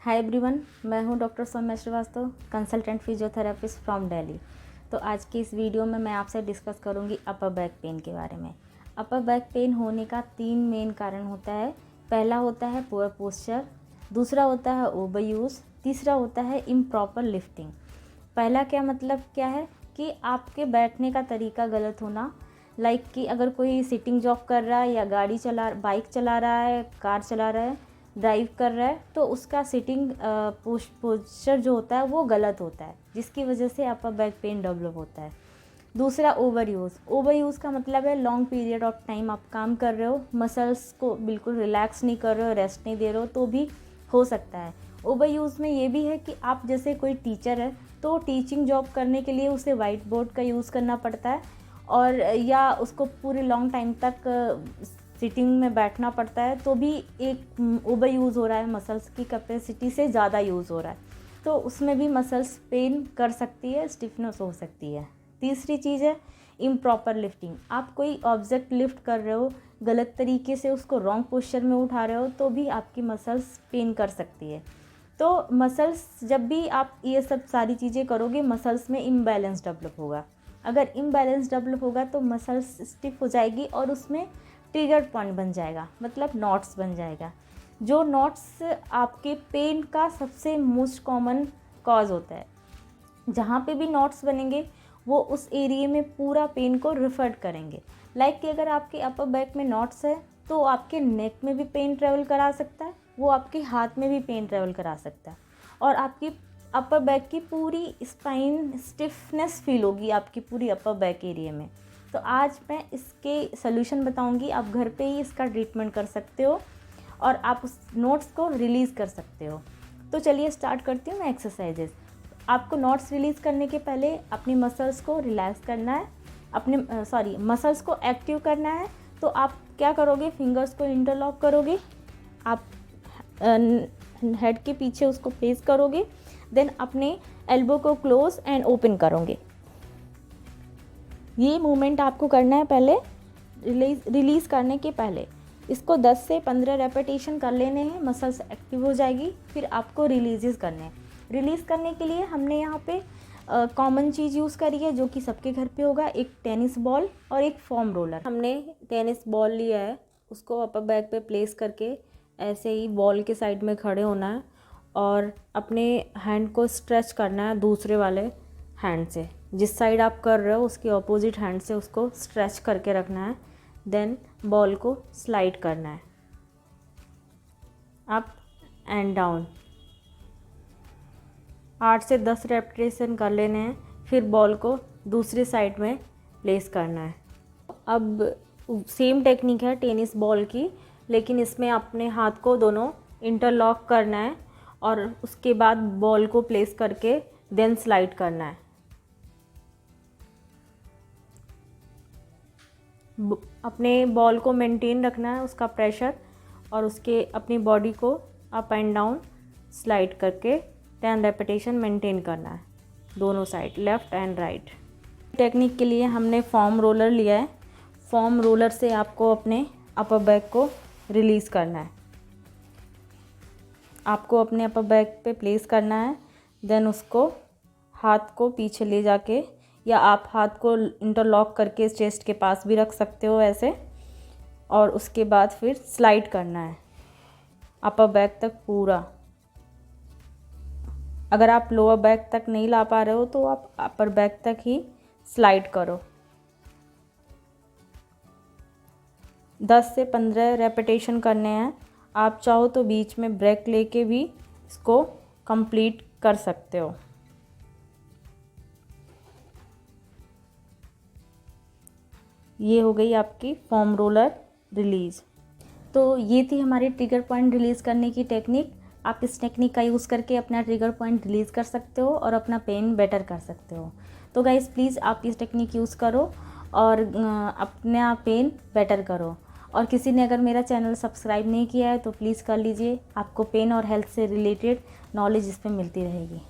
हाय everyone, मैं हूं doctor Saumya Srivastava, consultant physiotherapist from Delhi. तो आज की इस वीडियो में मैं आपसे डिस्कस करूंगी अपर बैक पेन के बारे में। अपर बैक पेन होने का 3 मेन कारण होता है। पहला होता है पुअर पोस्चर, दूसरा होता है ओवर यूज़, तीसरा होता है इम्प्रॉपर लिफ्टिंग। पहला क्या मतलब क्या है कि आपके बैठने का तरीका गलत होना, लाइक कि अगर कोई सिटिंग जॉब कर रहा है या बाइक चला रहा है, कार चला रहा है, ड्राइव कर रहा है, तो उसका सिटिंग पोस्चर जो होता है वो गलत होता है, जिसकी वजह से अपर बैक पेन डेवलप होता है। दूसरा ओवर यूज़ का मतलब है लॉन्ग पीरियड ऑफ टाइम आप काम कर रहे हो, मसल्स को बिल्कुल रिलैक्स नहीं कर रहे हो, रेस्ट नहीं दे रहे हो, तो भी हो सकता है। ओवर यूज़ में ये भी है कि आप जैसे कोई टीचर है तो टीचिंग जॉब करने के लिए उसे वाइट बोर्ड का यूज़ करना पड़ता है, और या उसको पूरे लॉन्ग टाइम तक सिटिंग में बैठना पड़ता है, तो भी एक ओवर यूज़ हो रहा है, मसल्स की कैपेसिटी से ज़्यादा यूज़ हो रहा है, तो उसमें भी मसल्स पेन कर सकती है, स्टिफनेस हो सकती है। तीसरी चीज़ है इम्प्रॉपर लिफ्टिंग। आप कोई ऑब्जेक्ट लिफ्ट कर रहे हो, गलत तरीके से उसको रॉन्ग पोस्चर में उठा रहे हो, तो भी आपकी मसल्स पेन कर सकती है। तो मसल्स, जब भी आप ये सब सारी चीज़ें करोगे, मसल्स में इम्बैलेंस डेवलप होगा। अगर इम्बैलेंस डेवलप होगा तो मसल्स स्टिफ हो जाएगी और उसमें ट्रिगर पॉइंट बन जाएगा, मतलब नॉट्स बन जाएगा। जो नॉट्स आपके पेन का सबसे मोस्ट कॉमन कॉज होता है। जहाँ पे भी नॉट्स बनेंगे वो उस एरिया में पूरा पेन को रिफर करेंगे। लाइक कि अगर आपके अपर बैक में नॉट्स है तो आपके नेक में भी पेन ट्रेवल करा सकता है, वो आपके हाथ में भी पेन ट्रेवल करा सकता है, और आपकी अपर बैक की पूरी स्पाइन स्टिफनेस फील होगी आपकी पूरी अपर बैक एरिया में। तो आज मैं इसके सॉल्यूशन बताऊंगी, आप घर पे ही इसका ट्रीटमेंट कर सकते हो और आप उस नोट्स को रिलीज़ कर सकते हो। तो चलिए स्टार्ट करती हूँ मैं एक्सरसाइजेस। आपको नोट्स रिलीज़ करने के पहले अपनी मसल्स को रिलैक्स करना है, मसल्स को एक्टिव करना है। तो आप क्या करोगे, फिंगर्स को इंटरलॉक करोगे, आप हेड के पीछे उसको प्लेस करोगे, देन अपने एल्बो को क्लोज एंड ओपन करोगे। ये मूवमेंट आपको करना है पहले, रिलीज़ करने के पहले। इसको 10 से 15 रेपिटेशन कर लेने हैं, मसल्स एक्टिव हो जाएगी। फिर आपको रिलीज़ करने हैं। रिलीज़ करने के लिए हमने यहाँ पे कॉमन चीज़ यूज़ करी है, जो कि सबके घर पे होगा, एक टेनिस बॉल और एक फोम रोलर। हमने टेनिस बॉल लिया है, उसको अपर बैक पे प्लेस करके ऐसे ही बॉल के साइड में खड़े होना है और अपने हैंड को स्ट्रेच करना है दूसरे वाले हैंड से। जिस साइड आप कर रहे हो उसके ऑपोजिट हैंड से उसको स्ट्रेच करके रखना है। देन बॉल को स्लाइड करना है अप एंड डाउन। 8 से 10 रेपिटेशन कर लेने हैं। फिर बॉल को दूसरी साइड में प्लेस करना है। अब सेम टेक्निक है टेनिस बॉल की, लेकिन इसमें अपने हाथ को दोनों इंटरलॉक करना है और उसके बाद बॉल को प्लेस करके देन स्लाइड करना है। अपने बॉल को मेंटेन रखना है, उसका प्रेशर, और उसके अपनी बॉडी को अप एंड डाउन स्लाइड करके 10 रेपिटेशन मेंटेन करना है, दोनों side, left and right. Technique के लिए हमने फोम रोलर लिया है। फोम रोलर से आपको अपने अपर बैक को रिलीज़ करना है। आपको अपने अपर बैक पे प्लेस करना है, देन उसको हाथ को पीछे ले जाके, या आप हाथ को इंटरलॉक करके चेस्ट के पास भी रख सकते हो ऐसे, और उसके बाद फिर स्लाइड करना है अपर बैक तक पूरा। अगर आप लोअर बैक तक नहीं ला पा रहे हो तो आप अपर बैक तक ही स्लाइड करो। 10 से 15 रेपिटेशन करने हैं। आप चाहो तो बीच में ब्रेक लेके भी इसको कंप्लीट कर सकते हो। ये हो गई आपकी फोम रोलर रिलीज़। तो ये थी हमारी ट्रिगर पॉइंट रिलीज़ करने की टेक्निक। आप इस टेक्निक का यूज़ करके अपना ट्रिगर पॉइंट रिलीज़ कर सकते हो और अपना पेन बेटर कर सकते हो। तो गाइज़ प्लीज़ आप इस टेक्निक यूज़ करो और अपना पेन बेटर करो। और किसी ने अगर मेरा चैनल सब्सक्राइब नहीं किया है तो प्लीज़ कर लीजिए। आपको पेन और हेल्थ से रिलेटेड नॉलेज इस पर मिलती रहेगी।